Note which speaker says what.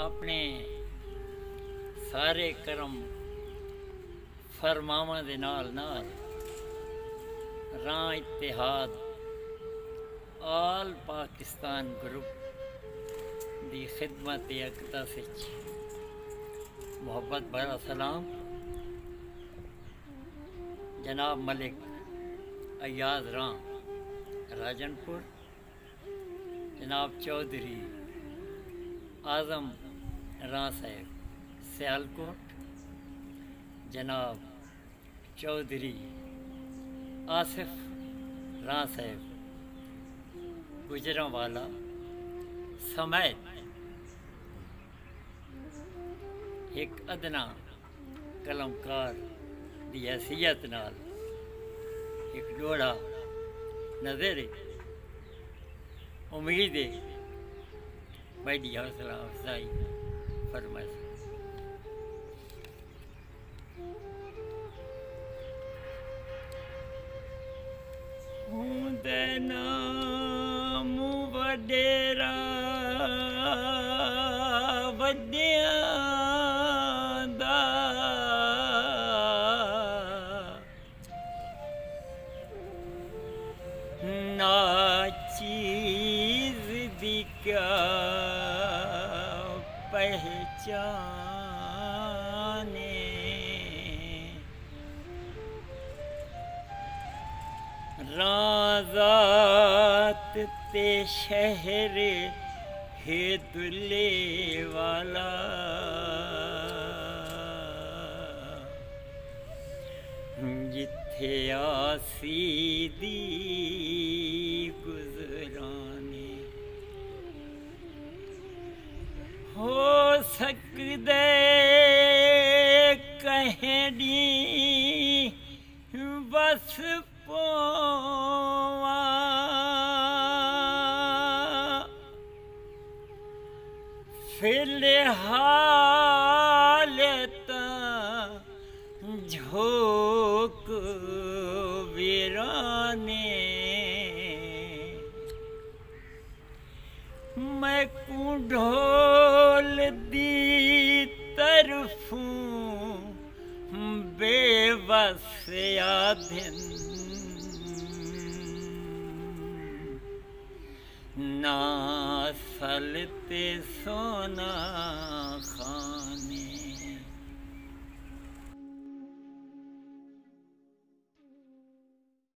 Speaker 1: अपने सारे करम फरमावां दे नाल नाल रां इत्तेहाद आल पाकिस्तान ग्रुप दी खिदमत एकता सिच मोहब्बत भरा सलाम। जनाब मलिक अयाज रां राजनपुर, जनाब चौधरी आज़म रां साहब सियालकोट, जनाब चौधरी आसिफ रां साहब गुजरांवाला समेत एक अदना कलमकार दी हैसियत नाल एक डोड़ा नज़र उम्मीद है बड़ी हौसला अफजाई फरमाए। हुंदे नाम वडेरा वड्डियां दा ना चीज़ दी क्या पहचाने, राज़ात ते शहर है दुल्ले वाला, जिथे आसी दी गुजराने हो सकदे कहड़ी बस पोवा फिलहाल झोंक वीराने, मैं ढोल दी तरफूं बेबस आधिन ना सलते सोना खाने।